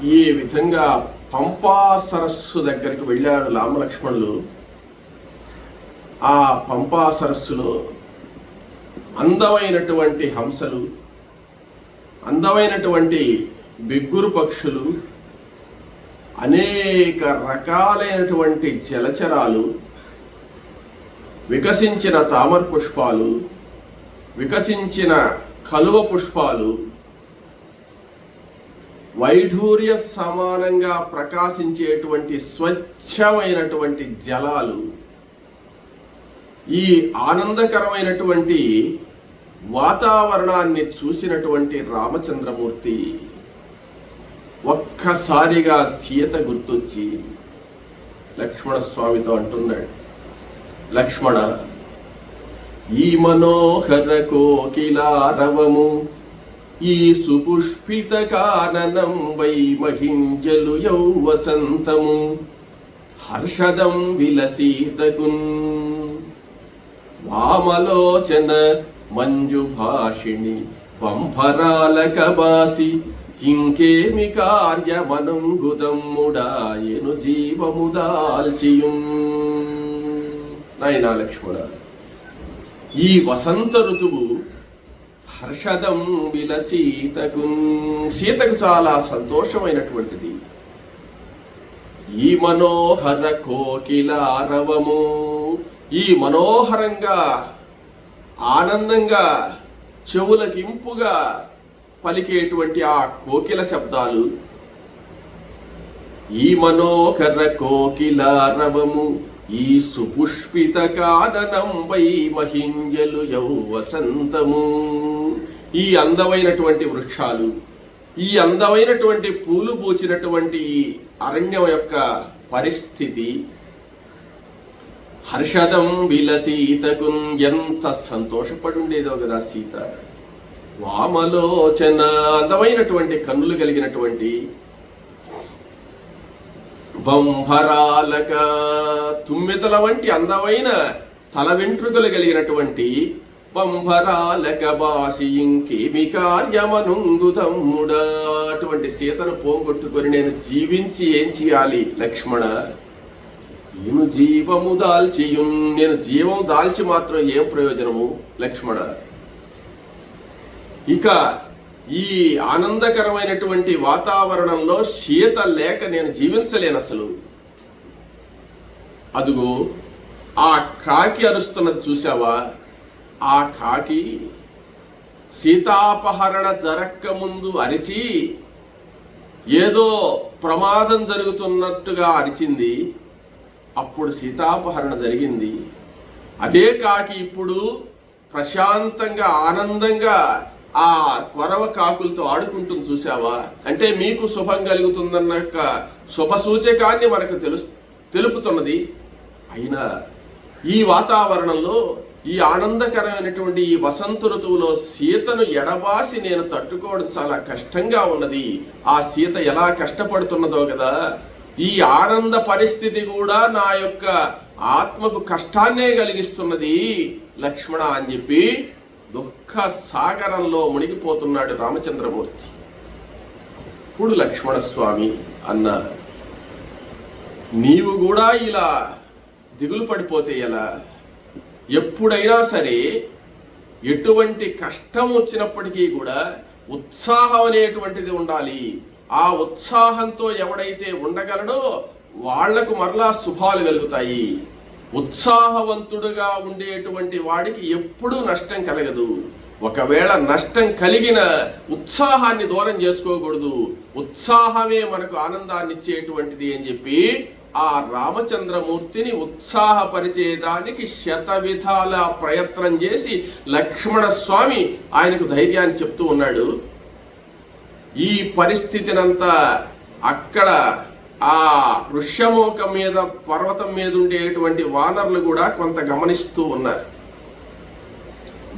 ఈ విధంగా పంపా సరస్సు దగ్గరికి వెళ్ళారు రామలక్ష్మణులు. ఆ పంపా సరస్సులో అందమైనటువంటి హంసలు, అందమైనటువంటి బిగ్గురు పక్షులు, అనేక రకాలైనటువంటి జలచరాలు, వికసించిన తామర పుష్పాలు, వికసించిన కలువ పుష్పాలు, వైఢూర్య సమానంగా ప్రకాశించేటువంటి స్వచ్ఛమైనటువంటి జలాలు, ఈ ఆనందకరమైనటువంటి వాతావరణాన్ని చూసినటువంటి రామచంద్రమూర్తి ఒక్కసారిగా సీత గుర్తొచ్చి లక్ష్మణస్వామితో అంటున్నాడు, లక్ష్మణ, ఈ మనోహర కోకిలారవము, ఈ సుపుష్పిత కాననం వై మహింజలు యౌవసంతము, హర్షదం విలసీతకున్ వామలోచన మంజుభాషిణి పంభరాల కబాసి, ఇంకేమి కార్యమనంగుదమ్ముడాయను జీవముదాల్చియుం. నాయనా లక్ష్మణ, ఈ వసంత ఋతువు హర్షదం విలసీతకు, సీతకు చాలా సంతోషమైనటువంటిది. ఈ మనోహర కోకిలారవము, ఈ మనోహరంగా ఆనందంగా చెవులకింపుగా పలికేటువంటి ఆ కోకిల శబ్దాలు, ఈ మనోహర కోకిలారవము, ఈ సుపుష్పిత కాననం వై మహింజలు యౌవసంతము, ఈ అందమైనటువంటి వృక్షాలు, ఈ అందమైనటువంటి పూలు పూచినటువంటి అరణ్యం యొక్క పరిస్థితి, హర్షదం విలసీతకు, ఎంత సంతోషపడి ఉండేదో కదా సీత. వామలోచన, అందమైనటువంటి కన్నులు కలిగినటువంటి, బంభరాలక, తుమ్మెదల వంటి అందమైన తల వెంట్రుకలు కలిగినటువంటి, బంభరాలక బాసి ఇంకేమి కార్యమనుంగుదమ్ముడా, అటువంటి సీతను పోగొట్టుకొని నేను జీవించి ఏం చేయాలి లక్ష్మణ? నేను జీవము దాల్చియుం, నేను జీవం దాల్చి మాత్రం ఏం ప్రయోజనము లక్ష్మణ? ఇక ఈ ఆనందకరమైనటువంటి వాతావరణంలో సీత లేక నేను జీవించలేను అసలు. అదుగో ఆ కాకి అరుస్తున్నది చూసావా? ఆ కాకి సీతాపహరణ జరక్క ముందు అరిచి ఏదో ప్రమాదం జరుగుతున్నట్టుగా అరిచింది. అప్పుడు సీతాపహరణ జరిగింది. అదే కాకి ఇప్పుడు ప్రశాంతంగా ఆనందంగా ఆ కొరవ కాకులతో ఆడుకుంటుంది చూసావా? అంటే మీకు శుభం కలుగుతుందన్న శుభ సూచకాన్ని మనకు తెలుపుతున్నది. అయినా ఈ వాతావరణంలో, ఈ ఆనందకరమైనటువంటి ఈ వసంత ఋతువులో సీతను ఎడబాసి నేను తట్టుకోవడం చాలా కష్టంగా ఉన్నది. ఆ సీత ఎలా కష్టపడుతున్నదో కదా. ఈ ఆనంద పరిస్థితి కూడా నా యొక్క ఆత్మకు కష్టాన్నే కలిగిస్తున్నది లక్ష్మణ అని చెప్పి దుఃఖ సాగరంలో మునిగిపోతున్నాడు రామచంద్రమూర్తి. ఇప్పుడు లక్ష్మణస్వామి అన్న, నీవు కూడా ఇలా దిగులు పడిపోతే ఎలా? ఎప్పుడైనా సరే ఎటువంటి కష్టం వచ్చినప్పటికీ కూడా ఉత్సాహం అనేటువంటిది ఉండాలి. ఆ ఉత్సాహంతో ఎవడైతే ఉండగలడో వాళ్లకు మరలా శుభాలు కలుగుతాయి. ఉత్సాహవంతుడుగా ఉండేటువంటి వాడికి ఎప్పుడూ నష్టం కలగదు. ఒకవేళ నష్టం కలిగిన ఉత్సాహాన్ని దూరం చేసుకోకూడదు. ఉత్సాహమే మనకు ఆనందాన్ని ఇచ్చేటువంటిది అని చెప్పి ఆ రామచంద్రమూర్తిని ఉత్సాహపరిచేదానికి శతవిధాల ప్రయత్నం చేసి లక్ష్మణ స్వామి ఆయనకు ధైర్యాన్ని చెప్తూ ఉన్నాడు. ఈ పరిస్థితినంతా అక్కడ ఆ ఋష్యమూక మీద, పర్వతం మీద ఉండేటువంటి వానరులు కూడా కొంత గమనిస్తూ ఉన్నారు.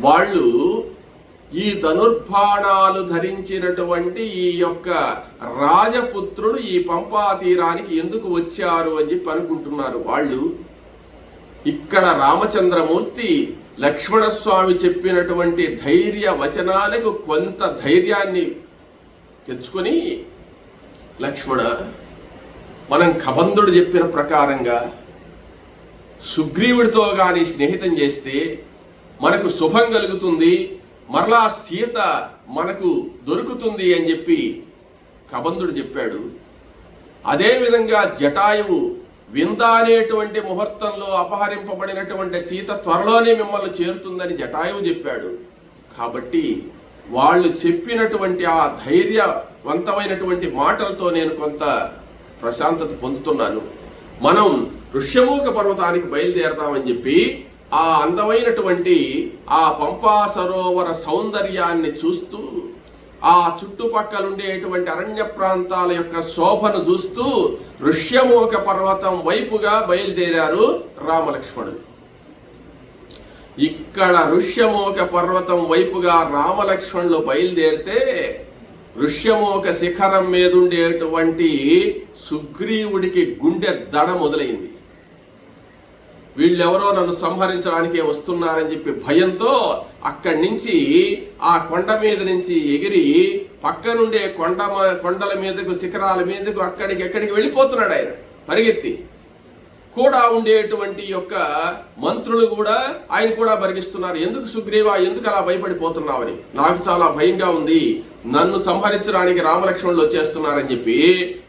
వాళ్ళు ఈ ధనుర్బాణాలు ధరించినటువంటి ఈ యొక్క రాజపుత్రుడు ఈ పంపా తీరానికి ఎందుకు వచ్చారు అని చెప్పి అనుకుంటున్నారు. వాళ్ళు ఇక్కడ రామచంద్రమూర్తి లక్ష్మణస్వామి చెప్పినటువంటి ధైర్య వచనాలకు కొంత ధైర్యాన్ని తెచ్చుకొని లక్ష్మణ, మనం కబంధుడు చెప్పిన ప్రకారంగా సుగ్రీవుడితో కానీ స్నేహితం చేస్తే మనకు శుభం కలుగుతుంది, మరలా సీత మనకు దొరుకుతుంది అని చెప్పి కబంధుడు చెప్పాడు. అదేవిధంగా జటాయువు వింద అనేటువంటి ముహూర్తంలో అపహరింపబడినటువంటి సీత త్వరలోనే మిమ్మల్ని చేరుతుందని జటాయువు చెప్పాడు. కాబట్టి వాళ్ళు చెప్పినటువంటి ఆ ధైర్యవంతమైనటువంటి మాటలతో నేను కొంత ప్రశాంతత పొందుతున్నాను. మనం ఋష్యమూక పర్వతానికి బయలుదేరదామని చెప్పి ఆ అందమైనటువంటి ఆ పంపా సరోవర సౌందర్యాన్ని చూస్తూ, ఆ చుట్టుపక్కల ఉండేటువంటి అరణ్య ప్రాంతాల యొక్క శోభను చూస్తూ ఋష్యమూక పర్వతం వైపుగా బయలుదేరారు రామలక్ష్మణులు. ఇక్కడ ఋష్యమూక పర్వతం వైపుగా రామలక్ష్మణులు బయలుదేరితే ఋష్యమూక శిఖరం మీద ఉండేటువంటి సుగ్రీవుడికి గుండె దడ మొదలైంది. వీళ్ళెవరో నన్ను సంహరించడానికే వస్తున్నారని చెప్పి భయంతో అక్కడి నుంచి ఆ కొండ మీద నుంచి ఎగిరి పక్కనుండే కొండల మీదకు, శిఖరాల మీదకు ఎక్కడికి వెళ్ళిపోతున్నాడు ఆయన పరిగెత్తి. కూడా ఉండేటువంటి యొక్క మంత్రులు కూడా ఆయన కూడా పరిగిస్తున్నారు. ఎందుకు సుగ్రీవా, ఎందుకు అలా భయపడిపోతున్నావని? నాకు చాలా భయంగా ఉంది, నన్ను సంహరించడానికి రామలక్ష్మణులు వచ్చేస్తున్నారని చెప్పి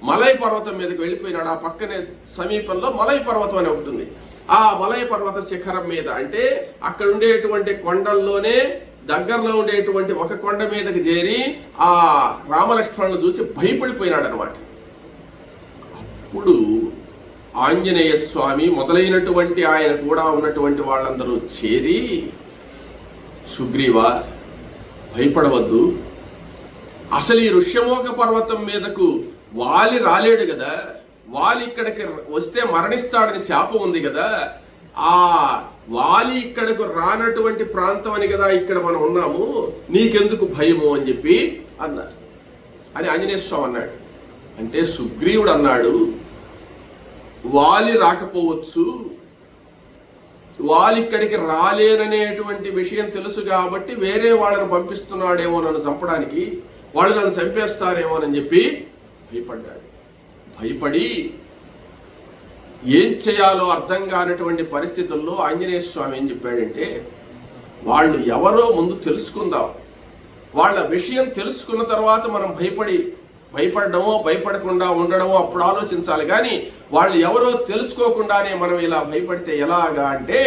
మలై పర్వతం మీదకి వెళ్ళిపోయినాడు. ఆ పక్కనే సమీపంలో మలై పర్వతం అని ఒకటి ఉంది. ఆ మలై పర్వత శిఖరం మీద, అంటే అక్కడ ఉండేటువంటి కొండల్లోనే దగ్గరలో ఉండేటువంటి ఒక కొండ మీదకి చేరి ఆ రామలక్ష్మణులు చూసి భయపడిపోయినాడు అనమాట. అప్పుడు ఆంజనేయ స్వామి మొదలైనటువంటి ఆయన కూడా ఉన్నటువంటి వాళ్ళందరూ చేరి, సుగ్రీవా భయపడవద్దు, అసలు ఈ ఋష్యమూక పర్వతం మీదకు వాలి రాలేడు కదా, వాలి ఇక్కడికి వస్తే మరణిస్తాడని శాపం ఉంది కదా, ఆ వాలి ఇక్కడకు రానటువంటి ప్రాంతం అని కదా ఇక్కడ మనం ఉన్నాము, నీకెందుకు భయము అని చెప్పి అన్నారు అని ఆంజనేయ స్వామి అన్నాడు. అంటే సుగ్రీవుడు అన్నాడు, వాలి రాకపోవచ్చు, వాలి ఇక్కడికి రాలేననేటువంటి విషయం తెలుసు కాబట్టి వేరే వాళ్ళని పంపిస్తున్నాడేమో నన్ను చంపడానికి, వాళ్ళు నన్ను చంపేస్తారేమోనని చెప్పి భయపడ్డాడు. భయపడి ఏం చేయాలో అర్థం కానటువంటి పరిస్థితుల్లో ఆంజనేయ స్వామి ఏం చెప్పాడంటే, వాళ్ళు ఎవరో ముందు తెలుసుకుందాం, వాళ్ళ విషయం తెలుసుకున్న తర్వాత మనం భయపడడమో భయపడకుండా ఉండడమో అప్పుడు ఆలోచించాలి. కానీ వాళ్ళు ఎవరో తెలుసుకోకుండానే మనం ఇలా భయపడితే ఎలాగా అంటే,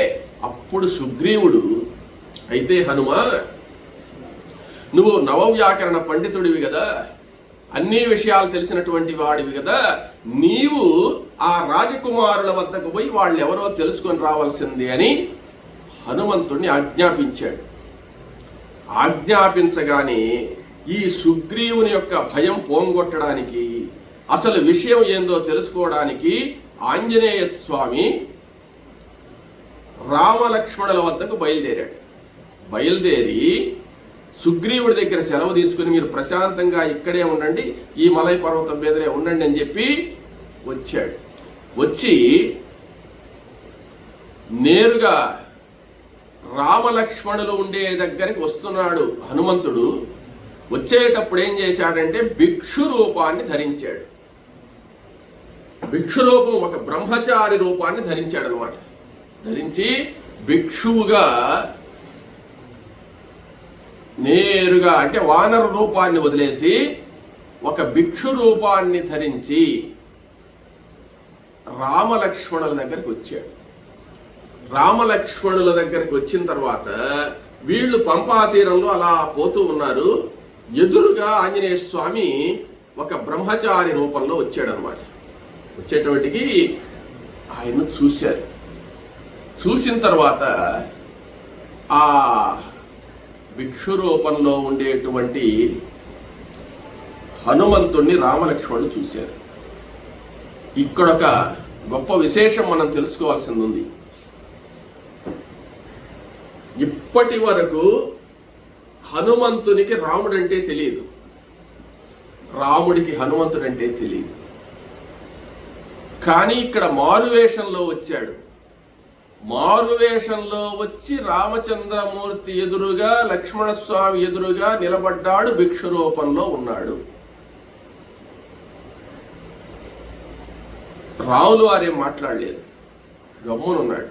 అప్పుడు సుగ్రీవుడు, అయితే హనుమ, నువ్వు నవవ్యాకరణ పండితుడివి కదా, అన్ని విషయాలు తెలిసినటువంటి వాడివి కదా, నీవు ఆ రాజకుమారుల వద్దకు పోయి వాళ్ళు ఎవరో తెలుసుకొని రావాల్సింది అని హనుమంతుడిని ఆజ్ఞాపించాడు. ఆజ్ఞాపించగానే ఈ సుగ్రీవుని యొక్క భయం పోంగొట్టడానికి, అసలు విషయం ఏందో తెలుసుకోవడానికి ఆంజనేయ స్వామి రామలక్ష్మణుల వద్దకు బయలుదేరాడు. బయలుదేరి సుగ్రీవుడి దగ్గర సెలవు తీసుకుని, మీరు ప్రశాంతంగా ఇక్కడే ఉండండి, ఈ మలై పర్వతం మీదనే ఉండండి అని చెప్పి వచ్చాడు. వచ్చి నేరుగా రామలక్ష్మణులు ఉండే దగ్గరికి వస్తున్నాడు హనుమంతుడు. వచ్చేటప్పుడు ఏం చేశాడంటే భిక్షు రూపాన్ని ధరించాడు. భిక్షు రూపం, ఒక బ్రహ్మచారి రూపాన్ని ధరించాడు అనమాట. ధరించి భిక్షువుగా నేరుగా, అంటే వానర రూపాన్ని వదిలేసి ఒక భిక్షు రూపాన్ని ధరించి రామలక్ష్మణుల దగ్గరికి వచ్చాడు. రామలక్ష్మణుల దగ్గరికి వచ్చిన తర్వాత వీళ్ళు పంపా తీరంలో అలా పోతూ ఉన్నారు. ఎదురుగా ఆంజనేయ స్వామి ఒక బ్రహ్మచారి రూపంలో వచ్చాడనమాట. వచ్చేటప్పటికి ఆయన చూశారు. చూసిన తర్వాత ఆ భిక్షు రూపంలో ఉండేటువంటి హనుమంతుణ్ణి రామలక్ష్మణులు చూశారు. ఇక్కడ ఒక గొప్ప విశేషం మనం తెలుసుకోవాల్సింది ఉంది. ఇప్పటి వరకు హనుమంతునికి రాముడంటే తెలియదు, రాముడికి హనుమంతుడంటే తెలియదు. కానీ ఇక్కడ మారువేషంలో వచ్చాడు. మారువేషంలో వచ్చి రామచంద్రమూర్తి ఎదురుగా, లక్ష్మణస్వామి ఎదురుగా నిలబడ్డాడు, భిక్షు రూపంలో ఉన్నాడు. రాములు వారేం మాట్లాడలేదు, గమ్మునున్నాడు.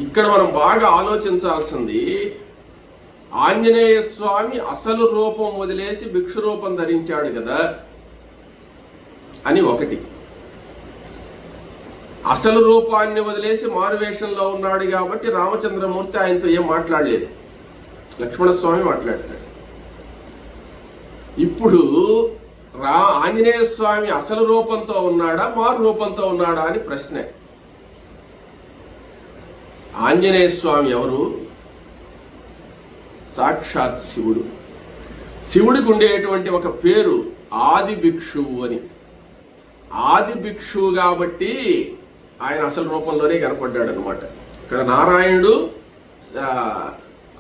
ఇక్కడ మనం బాగా ఆలోచించాల్సింది, ఆంజనేయ స్వామి అసలు రూపం వదిలేసి భిక్షు రూపం ధరించాడు కదా అని ఒకటి, అసలు రూపాన్ని వదిలేసి మారువేషంలో ఉన్నాడు కాబట్టి రామచంద్రమూర్తి ఆయనతో ఏం మాట్లాడలేదు, లక్ష్మణస్వామి మాట్లాడతాడు. ఇప్పుడు ఆంజనేయ స్వామి అసలు రూపంతో ఉన్నాడా మారు రూపంతో ఉన్నాడా అని ప్రశ్న. ఆంజనేయ స్వామి ఎవరు? సాక్షాత్ శివుడు. శివుడికి ఉండేటువంటి ఒక పేరు ఆది భిక్షువు అని. ఆది భిక్షువు కాబట్టి ఆయన అసలు రూపంలోనే కనపడ్డాడు అనమాట. ఇక్కడ నారాయణుడు,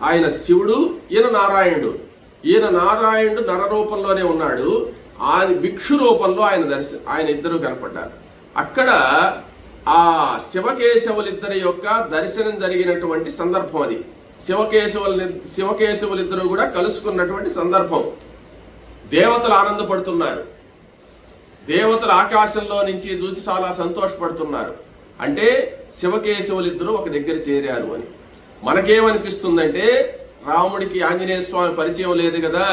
ఆయన శివుడు, ఈయన నారాయణుడు. ఈయన నారాయణుడు నర రూపంలోనే ఉన్నాడు, ఆది భిక్షు రూపంలో ఆయన ఇద్దరు కనపడ్డారు. అక్కడ ఆ శివకేశవులిద్దరి యొక్క దర్శనం జరిగినటువంటి సందర్భం అది. శివకేశవులిద్దరూ కూడా కలుసుకున్నటువంటి సందర్భం. దేవతలు ఆనందపడుతున్నారు, దేవతలు ఆకాశంలో నుంచి చూసి చాలా సంతోషపడుతున్నారు. అంటే శివకేశవులిద్దరూ ఒక దగ్గర చేరారు అని. మనకేమనిపిస్తుందంటే, రాముడికి ఆంజనేయ స్వామి పరిచయం లేదు కదా,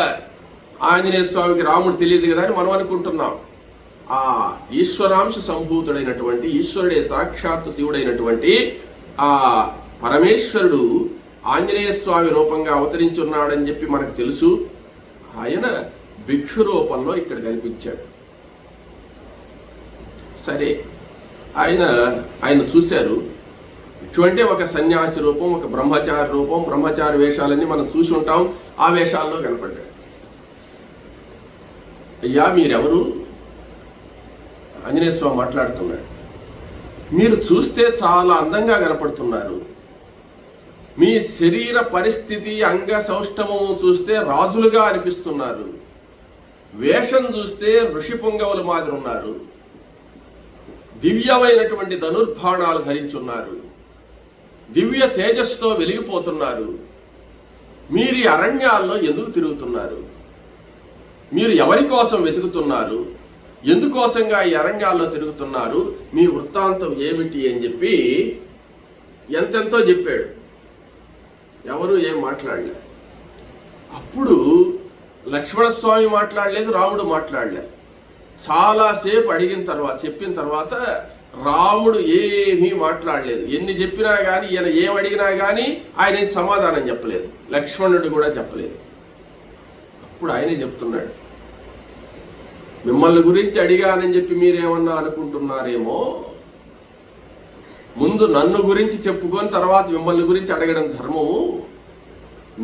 ఆంజనేయ స్వామికి రాముడు తెలియదు కదా అని మనం అనుకుంటున్నాం. ఆ ఈశ్వరాంశ సంభూతుడైనటువంటి, ఈశ్వరుడే సాక్షాత్ శివుడైనటువంటి ఆ పరమేశ్వరుడు ఆంజనేయ స్వామి రూపంగా అవతరించున్నాడని చెప్పి మనకు తెలుసు. ఆయన భిక్షు రూపంలో ఇక్కడ కనిపించాడు. సరే, ఆయన చూశారు. భిక్షు అంటే ఒక సన్యాసి రూపం, ఒక బ్రహ్మచారి రూపం, బ్రహ్మచారి వేషాలన్నీ మనం చూసి ఉంటాం. ఆ వేషాల్లో కనపడ్డాడు. అయ్యా మీరెవరు? ఆంజనేయ స్వామి మాట్లాడుతున్నాడు. మీరు చూస్తే చాలా అందంగా కనపడుతున్నారు. మీ శరీర పరిస్థితి, అంగ సౌష్ఠవము చూస్తే రాజులుగా అనిపిస్తున్నారు. వేషం చూస్తే ఋషి పొంగవుల మాదిరి ఉన్నారు. దివ్యమైనటువంటి ధనుర్బాణాలు ధరించున్నారు. దివ్య తేజస్సుతో వెలిగిపోతున్నారు. మీరు ఈ అరణ్యాల్లో ఎందుకు తిరుగుతున్నారు? మీరు ఎవరి కోసం వెతుకుతున్నారు? ఎందుకోసంగా ఈ అరణ్యాల్లో తిరుగుతున్నారు? మీ వృత్తాంతం ఏమిటి అని చెప్పి ఎంతెంతో చెప్పాడు. ఎవరు ఏం మాట్లాడలే. అప్పుడు లక్ష్మణస్వామి మాట్లాడలేదు, రాముడు మాట్లాడలేదు. చాలాసేపు అడిగిన తర్వాత, చెప్పిన తర్వాత రాముడు ఏమీ మాట్లాడలేదు. ఎన్ని చెప్పినా కానీ, ఈయన ఏం అడిగినా కానీ ఆయన సమాధానం చెప్పలేదు. లక్ష్మణుడు కూడా చెప్పలేదు. అప్పుడు ఆయనే చెప్తున్నాడు, మిమ్మల్ని గురించి అడిగానని చెప్పి మీరేమన్నా అనుకుంటున్నారేమో. ముందు నన్ను గురించి చెప్పుకొని తర్వాత మిమ్మల్ని గురించి అడగడం ధర్మము.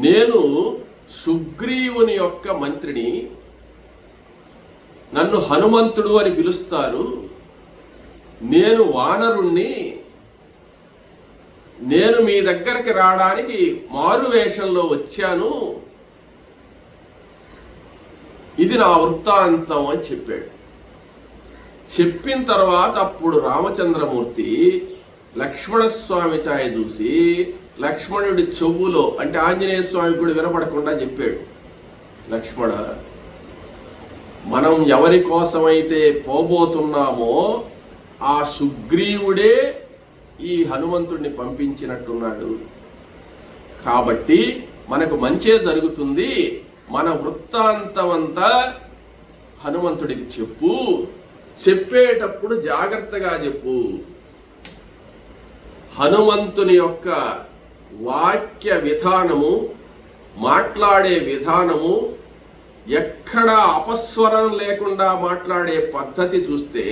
నేను సుగ్రీవుని యొక్క మంత్రిని. నన్ను హనుమంతుడు అని పిలుస్తారు. నేను వానరుణ్ణి. నేను మీ దగ్గరికి రావడానికి మారు వేషంలో వచ్చాను. ఇది నా వృత్తాంతం అని చెప్పాడు. చెప్పిన తర్వాత అప్పుడు రామచంద్రమూర్తి లక్ష్మణస్వామి ఛాయ చూసి లక్ష్మణుడి చెవులో, అంటే ఆంజనేయ స్వామి కూడా వినపడకుండా చెప్పాడు, లక్ష్మణ, మనం ఎవరి కోసమైతే పోబోతున్నామో ఆ సుగ్రీవుడే ఈ హనుమంతుడిని పంపించినట్టున్నాడు. కాబట్టి మనకు మంచే జరుగుతుంది. మన వృత్తాంతమంతా హనుమంతుడికి చెప్పు. చెప్పేటప్పుడు జాగ్రత్తగా చెప్పు. హనుమంతుని యొక్క వాక్య విధానము, మాట్లాడే విధానము, ఎక్కడా అపస్వరం లేకుండా మాట్లాడే పద్ధతి చూస్తే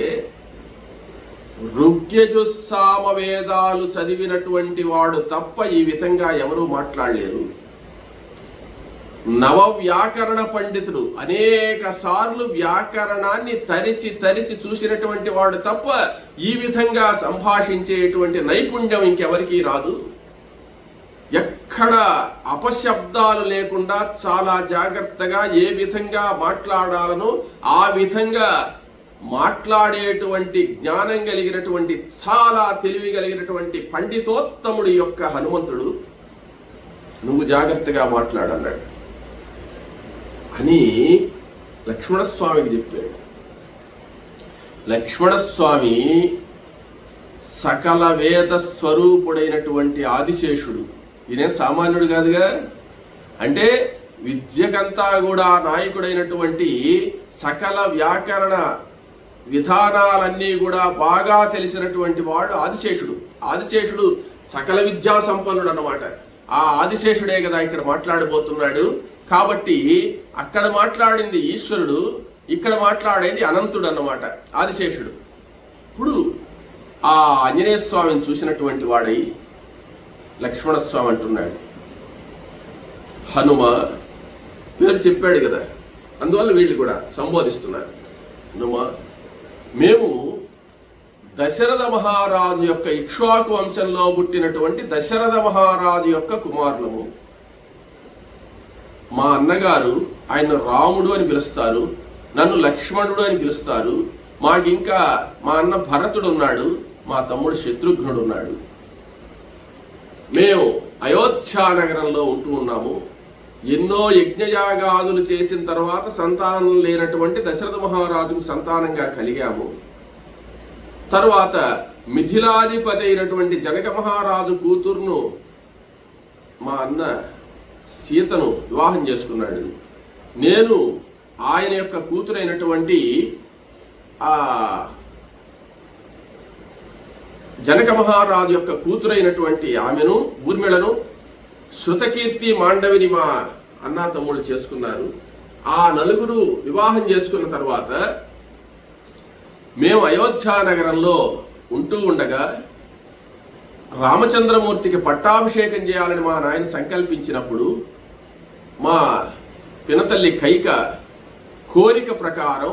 ఋగ్యజుస్సామ వేదాలు చదివినటువంటి వాడు తప్ప ఈ విధంగా ఎవరూ మాట్లాడలేరు. నవ వ్యాకరణ పండితుడు, అనేక సార్లు వ్యాకరణాన్ని తరిచి తరిచి చూసినటువంటి వాడు తప్ప ఈ విధంగా సంభాషించేటువంటి నైపుణ్యం ఇంకెవరికీ రాదు. ఎక్కడ అపశబ్దాలు లేకుండా చాలా జాగ్రత్తగా ఏ విధంగా మాట్లాడాలనో ఆ విధంగా మాట్లాడేటువంటి జ్ఞానం కలిగినటువంటి, చాలా తెలివి కలిగినటువంటి పండితోత్తముడు యొక్క హనుమంతుడు నువ్వు జాగ్రత్తగా మాట్లాడన్నాడు అని లక్ష్మణస్వామికి చెప్పాడు. లక్ష్మణస్వామి సకల వేద స్వరూపుడైనటువంటి ఆదిశేషుడు. ఈయన సామాన్యుడు కాదుగా. అంటే విద్యకంతా కూడా నాయకుడైనటువంటి సకల వ్యాకరణ విధానాలన్నీ కూడా బాగా తెలిసినటువంటి వాడు ఆదిశేషుడు. ఆదిశేషుడు సకల విద్యా సంపన్నుడు అన్నమాట. ఆ ఆదిశేషుడే కదా ఇక్కడ మాట్లాడబోతున్నాడు. కాబట్టి అక్కడ మాట్లాడింది ఈశ్వరుడు, ఇక్కడ మాట్లాడేది అనంతుడు అన్నమాట ఆదిశేషుడు. ఇప్పుడు ఆ ఆంజనేయ స్వామిని చూసినటువంటి వాడై లక్ష్మణస్వామి అంటున్నాడు, హనుమ పేరు చెప్పాడు కదా, అందువల్ల వీళ్ళు కూడా సంబోధిస్తున్నారు. హనుమ, మేము దశరథ మహారాజు యొక్క ఇక్ష్వాకు వంశంలో పుట్టినటువంటి దశరథ మహారాజు యొక్క కుమారులము. మా అన్నగారు ఆయన రాముడు అని పిలుస్తారు, నన్ను లక్ష్మణుడు అని పిలుస్తారు. మాకింకా మా అన్న భరతుడు ఉన్నాడు, మా తమ్ముడు శత్రుఘ్నుడు ఉన్నాడు. మేము అయోధ్య నగరంలో ఉంటూ ఉన్నాము. ఎన్నో యజ్ఞయాగాదులు చేసిన తర్వాత సంతానం లేనటువంటి దశరథ మహారాజుకు సంతానంగా కలిగాము. తరువాత మిథిలాధిపతి అయినటువంటి జనక మహారాజు కూతుర్ను మా అన్న సీతను వివాహం చేసుకున్నాడు. నేను ఆయన యొక్క కూతురైనటువంటి జనక మహారాజు యొక్క కూతురైనటువంటి ఆమెను ఊర్మిళను శృతకీర్తి మాండవిని మా అన్నా తమ్ముళ్ళు చేసుకున్నారు. ఆ నలుగురు వివాహం చేసుకున్న తర్వాత మేము అయోధ్య నగరంలో ఉంటూ ఉండగా రామచంద్రమూర్తికి పట్టాభిషేకం చేయాలని మా నాయన సంకల్పించినప్పుడు మా పినతల్లి కైక కోరిక ప్రకారం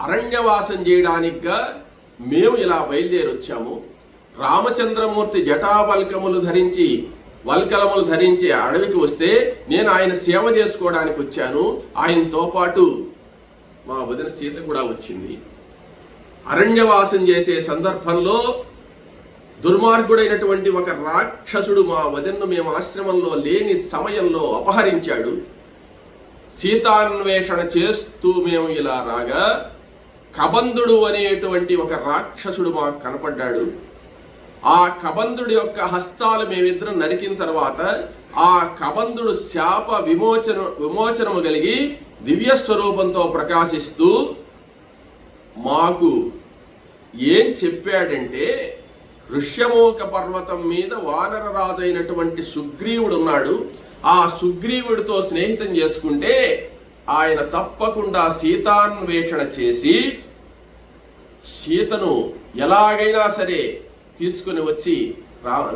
అరణ్యవాసం చేయడానికిగా మేము ఇలా బయలుదేరి వచ్చాము. రామచంద్రమూర్తి జటావల్కములు ధరించి అడవికి వస్తే నేను ఆయన సేవ చేసుకోవడానికి వచ్చాను. ఆయనతో పాటు మా వదిన సీత కూడా వచ్చింది. అరణ్యవాసం చేసే సందర్భంలో దుర్మార్గుడైనటువంటి ఒక రాక్షసుడు మా వదిన్ను మేము ఆశ్రమంలో లేని సమయంలో అపహరించాడు. సీతాన్వేషణ చేస్తూ మేము ఇలా రాగా కబంధుడు అనేటువంటి ఒక రాక్షసుడు మాకు కనపడ్డాడు. ఆ కబంధుడి యొక్క హస్తాలు మేమిద్దరం నరికిన తర్వాత ఆ కబంధుడు శాప విమోచనము కలిగి దివ్య స్వరూపంతో ప్రకాశిస్తూ మాకు ఏం చెప్పాడంటే, ఋష్యమూక పర్వతం మీద వానర రాజు అయినటువంటి సుగ్రీవుడు ఉన్నాడు. ఆ సుగ్రీవుడితో స్నేహితం చేసుకుంటే ఆయన తప్పకుండా సీతాన్వేషణ చేసి సీతను ఎలాగైనా సరే తీసుకుని వచ్చి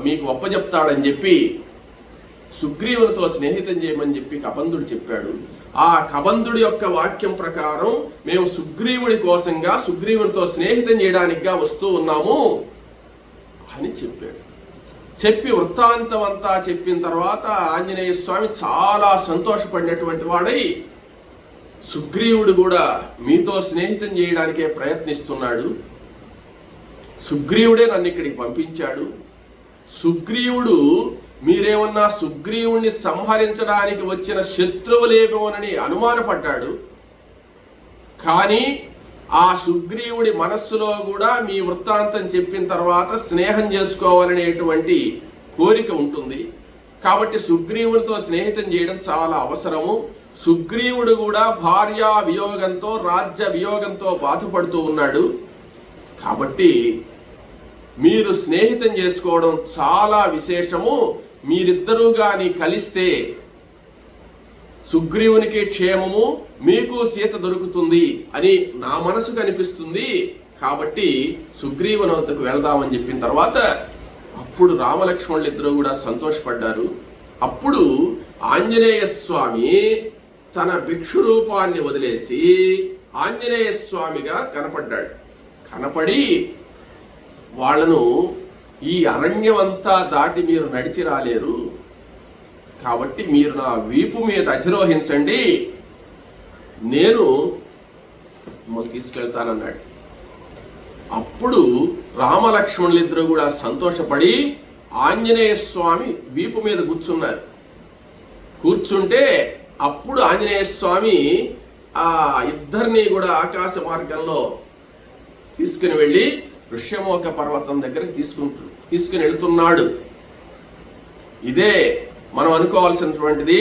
మీకు ఒప్పజెప్తాడని చెప్పి సుగ్రీవునితో స్నేహితం చేయమని చెప్పి కబంధుడు చెప్పాడు. ఆ కబంధుడి యొక్క వాక్యం ప్రకారం మేము సుగ్రీవుడి కోసంగా సుగ్రీవునితో స్నేహితం చేయడానికిగా వస్తూ ఉన్నాము అని చెప్పాడు. చెప్పి వృత్తాంతం అంతా చెప్పిన తర్వాత ఆంజనేయ స్వామి చాలా సంతోషపడినటువంటి వాడై, సుగ్రీవుడు కూడా మీతో స్నేహితం చేయడానికే ప్రయత్నిస్తున్నాడు, సుగ్రీవుడే నన్ను ఇక్కడికి పంపించాడు. సుగ్రీవుడు మీరేమన్నా సుగ్రీవుణ్ణి సంహరించడానికి వచ్చిన శత్రువులేమోనని అనుమానపడ్డాడు. కానీ ఆ సుగ్రీవుడి మనస్సులో కూడా మీ వృత్తాంతం చెప్పిన తర్వాత స్నేహం చేసుకోవాలనేటువంటి కోరిక ఉంటుంది. కాబట్టి సుగ్రీవునితో స్నేహితం చేయడం చాలా అవసరము. సుగ్రీవుడు కూడా భార్యా వియోగంతో రాజ్య వియోగంతో బాధపడుతూ ఉన్నాడు. కాబట్టి మీరు స్నేహితం చేసుకోవడం చాలా విశేషము. మీరిద్దరూ గాని కలిస్తే సుగ్రీవునికి క్షేమము, మీకు సీత దొరుకుతుంది అని నా మనసుకు అనిపిస్తుంది. కాబట్టి సుగ్రీవుని వద్దకు వెళ్దామని చెప్పిన తర్వాత అప్పుడు రామలక్ష్మణులు ఇద్దరు కూడా సంతోషపడ్డారు. అప్పుడు ఆంజనేయ స్వామి తన భిక్షు రూపాన్ని వదిలేసి ఆంజనేయ స్వామిగా కనపడ్డాడు. కనపడి వాళ్ళను ఈ అరణ్యం అంతా దాటి మీరు నడిచి రాలేరు, కాబట్టి మీరు నా వీపు మీద అధిరోహించండి, నేను తీసుకెళ్తానన్నాడు. అప్పుడు రామలక్ష్మణులు ఇద్దరు కూడా సంతోషపడి ఆంజనేయ స్వామి వీపు మీద కూర్చున్నారు. కూర్చుంటే అప్పుడు ఆంజనేయ స్వామి ఆ ఇద్దరిని కూడా ఆకాశ మార్గంలో తీసుకుని వెళ్ళి ఋష్యమూక పర్వతం దగ్గరకు తీసుకుని వెళుతున్నాడు. ఇదే మనం అనుకోవాల్సినటువంటిది.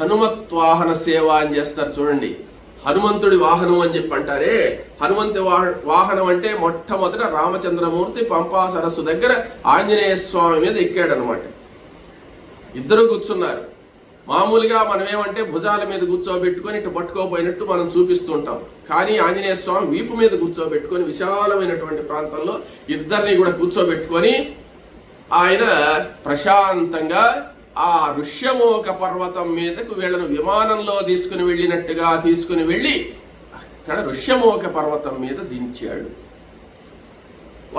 హనుమత్ వాహన సేవ అని చేస్తారు చూడండి. హనుమంతుడి వాహనం అని చెప్పి అంటారే. హనుమంతు వాహనం అంటే మొట్టమొదట రామచంద్రమూర్తి పంపా సరస్సు దగ్గర ఆంజనేయ స్వామి మీద ఎక్కాడనమాట. ఇద్దరు కూర్చున్నారు. మామూలుగా మనం ఏమంటే భుజాల మీద కూర్చోబెట్టుకొని ఇటు పట్టుకోపోయినట్టు మనం చూపిస్తుంటాం. కానీ ఆంజనేయ స్వామి వీపు మీద కూర్చోబెట్టుకొని విశాలమైనటువంటి ప్రాంతంలో ఇద్దరిని కూడా కూర్చోబెట్టుకొని ఆయన ప్రశాంతంగా ఆ ఋష్యమూక పర్వతం మీదకు వీళ్ళను విమానంలో తీసుకుని వెళ్ళినట్టుగా తీసుకుని వెళ్ళి అక్కడ ఋష్యమూక పర్వతం మీద దించాడు.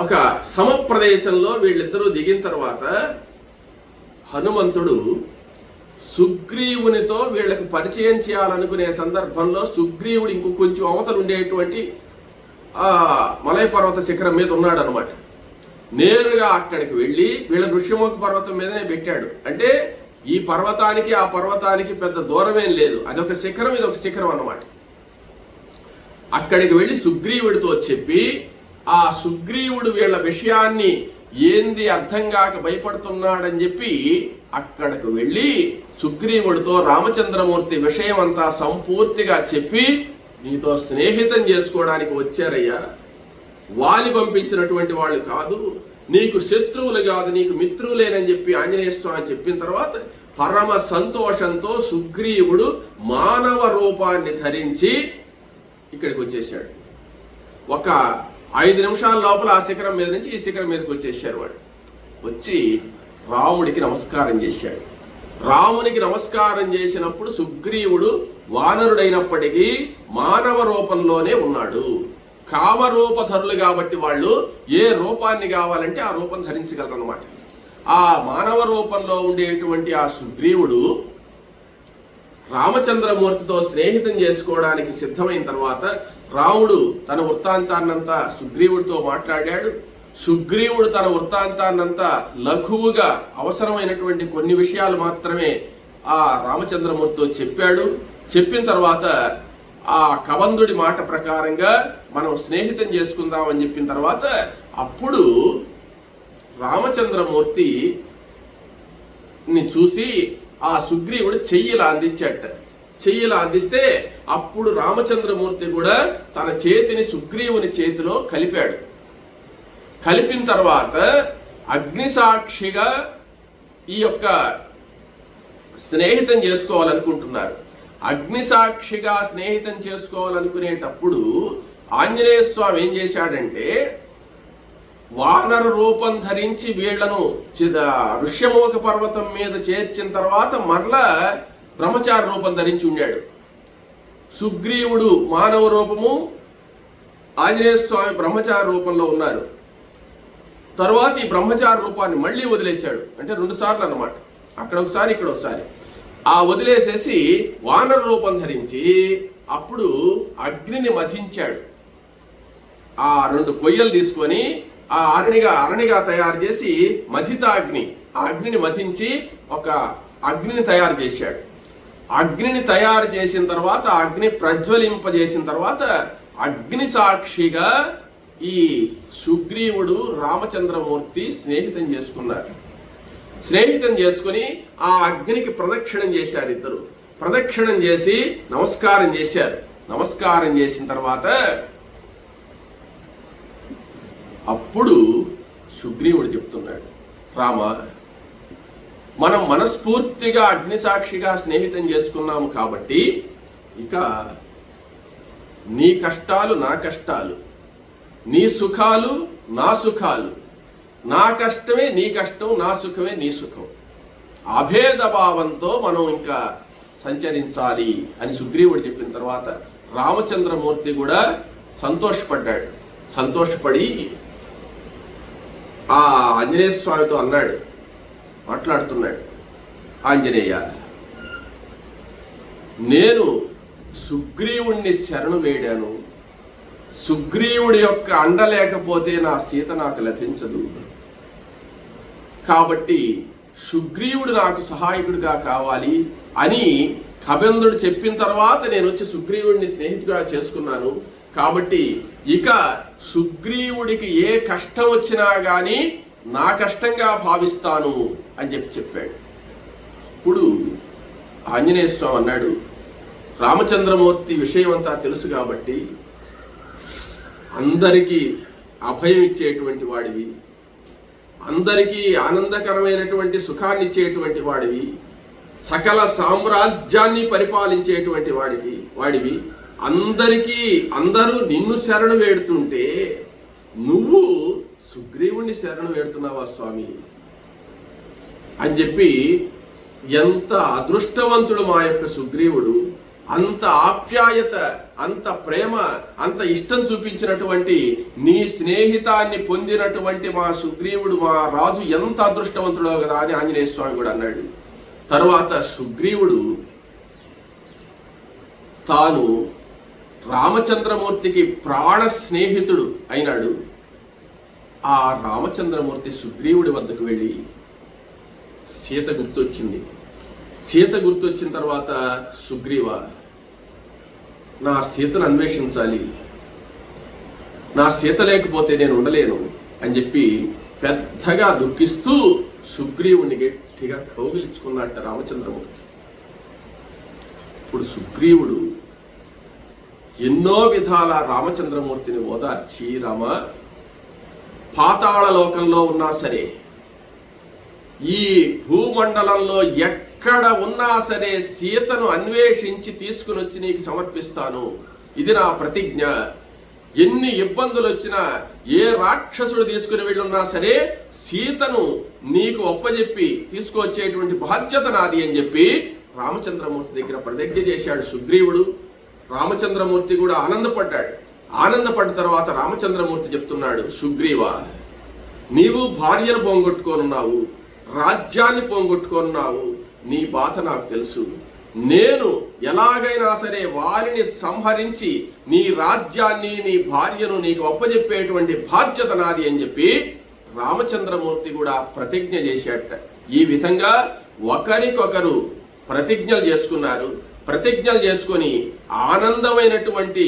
ఒక సమప్రదేశంలో వీళ్ళిద్దరూ దిగిన తర్వాత హనుమంతుడు సుగ్రీవునితో వీళ్ళకు పరిచయం చేయాలనుకునే సందర్భంలో సుగ్రీవుడు ఇంకో కొంచెం అవతలు ఉండేటువంటి మలయ పర్వత శిఖరం మీద ఉన్నాడు అనమాట. నేరుగా అక్కడికి వెళ్ళి వీళ్ళ ఋష్యమూక పర్వతం మీదనే పెట్టాడు. అంటే ఈ పర్వతానికి ఆ పర్వతానికి పెద్ద దూరమేం లేదు, అదొక శిఖరం ఇదొక శిఖరం అన్నమాట. అక్కడికి వెళ్ళి సుగ్రీవుడితో చెప్పి ఆ సుగ్రీవుడు వీళ్ళ విషయాన్ని ఏంది అర్థం కాక భయపడుతున్నాడని చెప్పి అక్కడకు వెళ్ళి సుగ్రీవుడితో రామచంద్రమూర్తి విషయం అంతా సంపూర్తిగా చెప్పి నీతో స్నేహితం చేసుకోవడానికి వచ్చారయ్యా, వాలి పంపించినటువంటి వాళ్ళు కాదు, నీకు శత్రువులు కాదు నీకు మిత్రులేనని చెప్పి ఆంజనేయ స్వామి చెప్పిన తర్వాత పరమ సంతోషంతో సుగ్రీవుడు మానవ రూపాన్ని ధరించి ఇక్కడికి వచ్చేసాడు. ఒక 5 నిమిషాల లోపల ఆ శిఖరం మీద నుంచి ఈ శిఖరం మీదకి వచ్చేసారు. వాడు వచ్చి రాముడికి నమస్కారం చేశాడు. రామునికి నమస్కారం చేసినప్పుడు సుగ్రీవుడు వానరుడైనప్పటికీ మానవ రూపంలోనే ఉన్నాడు. కామరూపధరులు కాబట్టి వాళ్ళు ఏ రూపాన్ని కావాలంటే ఆ రూపం ధరించగలరు అనమాట. ఆ మానవ రూపంలో ఉండేటువంటి ఆ సుగ్రీవుడు రామచంద్రమూర్తితో స్నేహితం చేసుకోవడానికి సిద్ధమైన తర్వాత రాముడు తన వృత్తాంతాన్నంతా సుగ్రీవుడితో మాట్లాడాడు. సుగ్రీవుడు తన వృత్తాంతాన్నంతా లఘువుగా అవసరమైనటువంటి కొన్ని విషయాలు మాత్రమే ఆ రామచంద్రమూర్తితో చెప్పాడు. చెప్పిన తర్వాత ఆ కబంధుడి మాట ప్రకారంగా మనం స్నేహితం చేసుకుందామని చెప్పిన తర్వాత అప్పుడు రామచంద్రమూర్తిని చూసి ఆ సుగ్రీవుడు చెయ్యిలా అందించాట. చెయ్యిలా అందిస్తే అప్పుడు రామచంద్రమూర్తి కూడా తన చేతిని సుగ్రీవుని చేతిలో కలిపాడు. కలిపిన తర్వాత అగ్నిసాక్షిగా ఈ యొక్క స్నేహితం చేసుకోవాలనుకుంటున్నారు. అగ్నిసాక్షిగా స్నేహితం చేసుకోవాలనుకునేటప్పుడు ఆంజనేయ స్వామి ఏం చేశాడంటే వానర రూపం ధరించి వీళ్లను ఋష్యమూక పర్వతం మీద చేర్చిన తర్వాత మరలా బ్రహ్మచారి రూపం ధరించి ఉండాడు. సుగ్రీవుడు మానవ రూపము, ఆంజనేయ స్వామి బ్రహ్మచారి రూపంలో ఉన్నారు. తర్వాత ఈ బ్రహ్మచారి రూపాన్ని మళ్ళీ వదిలేశాడు. అంటే 2 సార్లు అన్నమాట, అక్కడ ఒకసారి ఇక్కడ ఒకసారి. ఆ వదిలేసేసి వానర రూపం ధరించి అప్పుడు అగ్నిని మథించాడు. ఆ 2 కొయ్యలు తీసుకొని ఆ అరణిగా తయారు చేసి మథితాగ్ని, ఆ అగ్నిని మథించి ఒక అగ్నిని తయారు చేశాడు. అగ్నిని తయారు చేసిన తర్వాత అగ్ని ప్రజ్వలింపజేసిన తర్వాత అగ్ని సాక్షిగా ఈ సుగ్రీవుడు రామచంద్రమూర్తి స్నేహితం చేసుకున్నారు. స్నేహితం చేసుకుని ఆ అగ్నికి ప్రదక్షిణం చేశారు. ఇద్దరు ప్రదక్షిణం చేసి నమస్కారం చేశారు. నమస్కారం చేసిన తర్వాత అప్పుడు సుగ్రీవుడు చెప్తున్నాడు, రామ, మనం మనస్ఫూర్తిగా అగ్నిసాక్షిగా స్నేహితం చేసుకున్నాము కాబట్టి ఇక నీ కష్టాలు నా కష్టాలు, నీ సుఖాలు నా సుఖాలు, నా కష్టమే నీ కష్టం, నా సుఖమే నీ సుఖం, అభేద భావంతో మనం ఇంకా సంచరించాలి అని సుగ్రీవుడు చెప్పిన తర్వాత రామచంద్రమూర్తి కూడా సంతోషపడ్డాడు. సంతోషపడి ఆ ఆంజనేయ స్వామితో అన్నాడు, మాట్లాడుతున్నాడు, ఆంజనేయ, నేను సుగ్రీవుణ్ణి శరణు వేడాను. సుగ్రీవుడి యొక్క అండ లేకపోతే నా సీత నాకు లభించదు. కాబట్టి సుగ్రీవుడు నాకు సహాయకుడిగా కావాలి అని కబంధుడు చెప్పిన తర్వాత నేను వచ్చి సుగ్రీవుడిని స్నేహితుడిగా చేసుకున్నాను, కాబట్టి ఇక సుగ్రీవుడికి ఏ కష్టం వచ్చినా గాని నా కష్టంగా భావిస్తాను అని చెప్పాడు. ఇప్పుడు ఆంజనేయ స్వామి అన్నాడు, రామచంద్రమూర్తి విషయం అంతా తెలుసు కాబట్టి అందరికీ అభయం ఇచ్చేటువంటి వాడివి, అందరికీ ఆనందకరమైనటువంటి సుఖాన్ని ఇచ్చేటువంటి వాడివి, సకల సామ్రాజ్యాన్ని పరిపాలించేటువంటి వాడివి, అందరూ నిన్ను శరణు వేడుతుంటే నువ్వు సుగ్రీవుణ్ణి శరణు వేడుతున్నావా స్వామి అని చెప్పి, ఎంత అదృష్టవంతుడు మా యొక్క సుగ్రీవుడు, అంత ఆప్యాయత, అంత ప్రేమ, అంత ఇష్టం చూపించినటువంటి నీ స్నేహితాన్ని పొందినటువంటి మా సుగ్రీవుడు, మా రాజు ఎంత అదృష్టవంతుడో కదా అని ఆంజనేయ స్వామి కూడా అన్నాడు. తరువాత సుగ్రీవుడు తాను రామచంద్రమూర్తికి ప్రాణ స్నేహితుడు అయినాడు. ఆ రామచంద్రమూర్తి సుగ్రీవుడి వద్దకు వెళ్ళి సీత గుర్తొచ్చింది. సీత గుర్తొచ్చిన తర్వాత, సుగ్రీవ, నా సీతను అన్వేషించాలి, నా సీత లేకపోతే నేను ఉండలేను అని చెప్పి పెద్దగా దుఃఖిస్తూ సుగ్రీవుని గట్టిగా కౌగిలించుకున్నట్ట రామచంద్రమూర్తి. ఇప్పుడు సుగ్రీవుడు ఎన్నో విధాల రామచంద్రమూర్తిని ఓదార్చి, రామ, పాతాళ లోకంలో ఉన్నా సరే, ఈ భూమండలంలో ఎక్కడ ఉన్నా సరే సీతను అన్వేషించి తీసుకుని వచ్చి నీకు సమర్పిస్తాను, ఇది నా ప్రతిజ్ఞ. ఎన్ని ఇబ్బందులు వచ్చినా, ఏ రాక్షసుడు తీసుకుని వెళ్ళున్నా సరే సీతను నీకు ఒప్పజెప్పి తీసుకొచ్చేటువంటి బాధ్యత నాది అని చెప్పి రామచంద్రమూర్తి దగ్గర ప్రతిజ్ఞ చేశాడు సుగ్రీవుడు. రామచంద్రమూర్తి కూడా ఆనందపడ్డాడు. ఆనందపడ్డ తర్వాత రామచంద్రమూర్తి చెప్తున్నాడు, సుగ్రీవ, నీవు భార్యను పోగొట్టుకోనున్నావు, రాజ్యాన్ని పోగొట్టుకున్నావు, నీ బాధ నాకు తెలుసు. నేను ఎలాగైనా సరే వారిని సంహరించి నీ రాజ్యాన్ని, నీ భార్యను నీకు అప్పజెప్పేటువంటి బాధ్యత నాది అని చెప్పి రామచంద్రమూర్తి కూడా ప్రతిజ్ఞ చేశాట. ఈ విధంగా ఒకరికొకరు ప్రతిజ్ఞలు చేసుకున్నారు. ప్రతిజ్ఞలు చేసుకొని ఆనందమైనటువంటి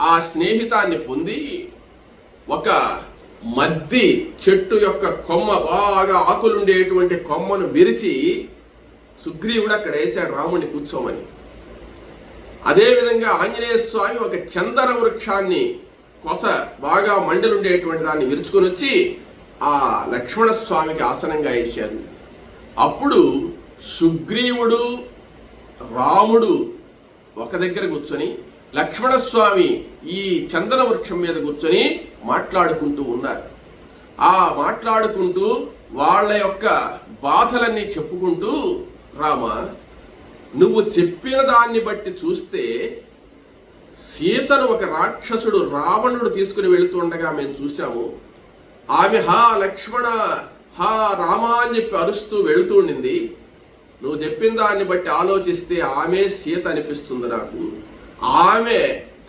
ఆ స్నేహితాన్ని పొంది ఒక మద్ది చెట్టు యొక్క కొమ్మ, బాగా ఆకులుండేటువంటి కొమ్మను విరిచి సుగ్రీవుడు అక్కడ వేశాడు రాముడిని కూర్చోమని. అదేవిధంగా ఆంజనేయ స్వామి ఒక చందన వృక్షాన్ని, కొస బాగా మండలుండేటువంటి దాన్ని విరుచుకొని వచ్చి ఆ లక్ష్మణస్వామికి ఆసనంగా వేశారు. అప్పుడు సుగ్రీవుడు, రాముడు ఒక దగ్గర కూర్చొని, లక్ష్మణస్వామి ఈ చందన వృక్షం మీద కూర్చొని మాట్లాడుకుంటూ ఉన్నారు. ఆ మాట్లాడుకుంటూ వాళ్ళ యొక్క బాధలన్నీ చెప్పుకుంటూ, రామ, నువ్వు చెప్పిన దాన్ని బట్టి చూస్తే సీతను ఒక రాక్షసుడు రావణుడు తీసుకుని వెళుతుండగా మేము చూసాము. ఆమె హా లక్ష్మణ, హా రామ అని చెప్పి అరుస్తూ వెళుతూ ఉండింది. నువ్వు చెప్పిన దాన్ని బట్టి ఆలోచిస్తే ఆమె సీత అనిపిస్తుంది నాకు. ఆమె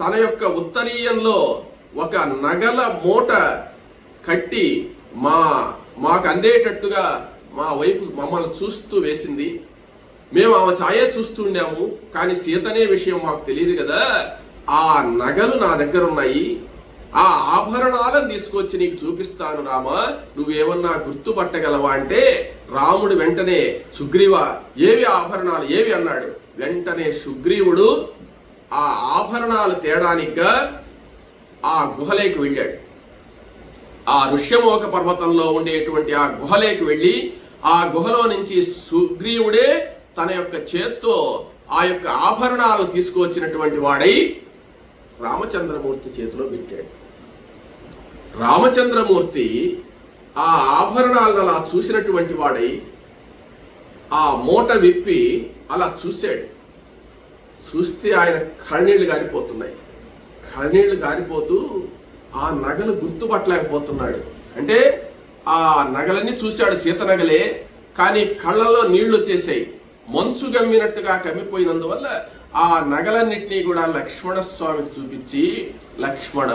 తన యొక్క ఉత్తరీయంలో ఒక నగల మూట కట్టి మాకు అందేటట్టుగా మా వైపు మమ్మల్ని చూస్తూ వేసింది. మేము ఆమె ఛాయే చూస్తూ ఉండాము, కానీ సీతనే విషయం మాకు తెలియదు కదా. ఆ నగలు నా దగ్గర ఉన్నాయి, ఆ ఆభరణాలను తీసుకొచ్చి నీకు చూపిస్తాను రామ, నువ్వేమన్నా గుర్తుపట్టగలవా అంటే రాముడు వెంటనే, సుగ్రీవ, ఏవి ఆభరణాలు ఏవి అన్నాడు. వెంటనే సుగ్రీవుడు ఆ ఆభరణాలు తేడానికిగా ఆ గుహలోకి వెళ్ళాడు. ఆ ఋష్యమోక పర్వతంలో ఉండేటువంటి ఆ గుహలోకి వెళ్ళి ఆ గుహలో నుంచి సుగ్రీవుడే తన యొక్క చేత్తో ఆ యొక్క ఆభరణాలను తీసుకువచ్చినటువంటి వాడై రామచంద్రమూర్తి చేతిలో పెట్టాడు. రామచంద్రమూర్తి ఆ ఆభరణాలను అలా చూసినటువంటి వాడై ఆ మూట విప్పి అలా చూశాడు. చూస్తే ఆయన కన్నీళ్లు గారిపోతున్నాయి. కన్నీళ్లు గారిపోతూ ఆ నగలు గుర్తుపట్టలేకపోతున్నాడు. అంటే ఆ నగలన్నీ చూశాడు, సీత నగలే, కానీ కళ్ళలో నీళ్లు వచ్చేసాయి. మంచు గమ్మినట్టుగా కమ్మిపోయినందువల్ల ఆ నగలన్నింటినీ కూడా లక్ష్మణస్వామికి చూపించి, లక్ష్మణ,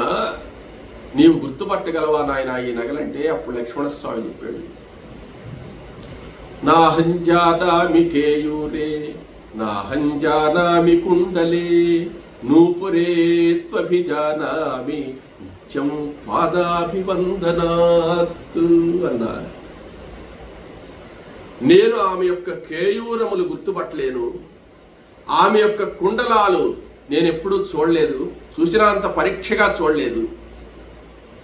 నీవు గుర్తుపట్టగలవా నాయన ఈ నగలంటే? అప్పుడు లక్ష్మణస్వామి చెప్పాడు, నా హంజాదామి కేయూరే నాహం జానామి కుండలే నూపురే త్వభిజానామి నిత్యం పాదాభివందనాత్ అన్నారు. నేను ఆమె యొక్క కేయూరములు గుర్తుపట్టలేను, ఆమె యొక్క కుండలాలు నేను ఎప్పుడూ చూడలేదు, చూసినంత పరీక్షగా చూడలేదు.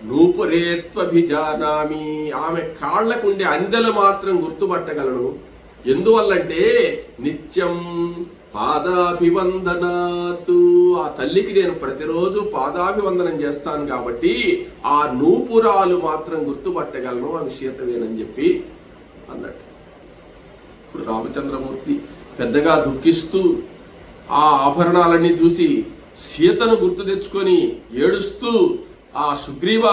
నూపురేత్వభిజానామి, ఆమె కాళ్లకుండే అందెలు మాత్రం గుర్తుపట్టగలను. ఎందువల్లంటే నిత్యం పాదాభివందనాతు, ఆ తల్లికి నేను ప్రతిరోజు పాదాభివందనం చేస్తాను కాబట్టి ఆ నూపురాలు మాత్రం గుర్తుపట్టగలను, ఆమె సీతవేనని చెప్పి అన్నట్టు. ఇప్పుడు రామచంద్రమూర్తి పెద్దగా దుఃఖిస్తూ ఆ ఆభరణాలన్నీ చూసి సీతను గుర్తు తెచ్చుకొని ఏడుస్తూ, ఆ సుగ్రీవ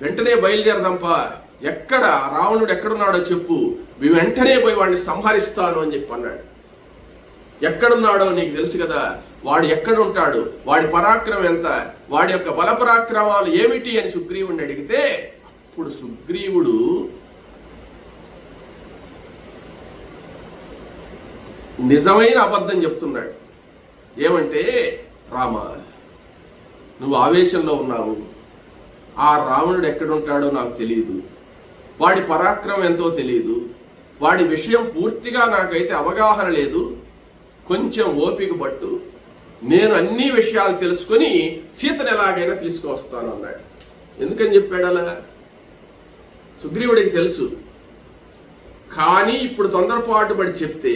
వెంటనే బయలుదేరదంప, ఎక్కడ రావణుడు ఎక్కడున్నాడో చెప్పు, వెంటనే పోయి వాడిని సంహరిస్తాను అని చెప్పి అన్నాడు. ఎక్కడున్నాడో నీకు తెలుసు కదా, వాడు ఎక్కడుంటాడు, వాడి పరాక్రమం ఎంత, వాడి యొక్క బల పరాక్రమాలు ఏమిటి అని సుగ్రీవుడిని అడిగితే అప్పుడు సుగ్రీవుడు నిజమైన అబద్ధం చెప్తున్నాడు. ఏమంటే, రామ, నువ్వు ఆవేశంలో ఉన్నావు, ఆ రావణుడు ఎక్కడుంటాడో నాకు తెలియదు, వాడి పరాక్రమం ఎంతో తెలియదు, వాడి విషయం పూర్తిగా నాకైతే అవగాహన లేదు, కొంచెం ఓపిక పట్టు, నేను అన్ని విషయాలు తెలుసుకొని సీతను ఎలాగైనా తీసుకువస్తాను అన్నాడు. ఎందుకని చెప్పాడు అలా? సుగ్రీవుడికి తెలుసు, కానీ ఇప్పుడు తొందరపాటు పడి చెప్తే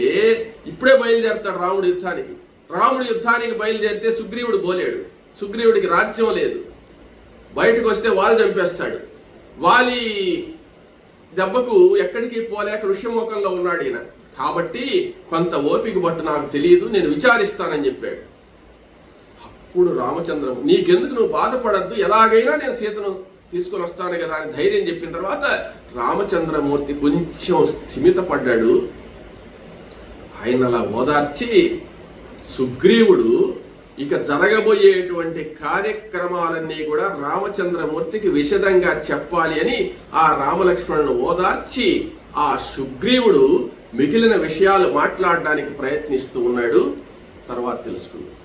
ఇప్పుడే బయలుదేరతాడు రాముడు యుద్ధానికి. రాముడు యుద్ధానికి బయలుదేరితే సుగ్రీవుడు పోలేడు, సుగ్రీవుడికి రాజ్యం లేదు, బయటకు వస్తే వాళ్ళు చంపేస్తాడు. వాలి దెబ్బకు ఎక్కడికి పోలేక ఋష్యముఖంలో ఉన్నాడు ఈయన. కాబట్టి కొంత ఓపిక పట్టు, నాకు తెలియదు, నేను విచారిస్తానని చెప్పాడు. అప్పుడు రామచంద్రం, నీకెందుకు, నువ్వు బాధపడద్దు, ఎలాగైనా నేను సీతను తీసుకొని వస్తాను కదా అని ధైర్యం చెప్పిన తర్వాత రామచంద్రమూర్తి కొంచెం స్థిమితపడ్డాడు. ఆయన అలా ఓదార్చి, సుగ్రీవుడు ఇక జరగబోయేటువంటి కార్యక్రమాలన్నీ కూడా రామచంద్రమూర్తికి విశదంగా చెప్పాలి అని ఆ రామలక్ష్మణులను ఓదార్చి ఆ సుగ్రీవుడు మిగిలిన విషయాలు మాట్లాడడానికి ప్రయత్నిస్తూ ఉన్నాడు. తర్వాత తెలుసుకుందాం.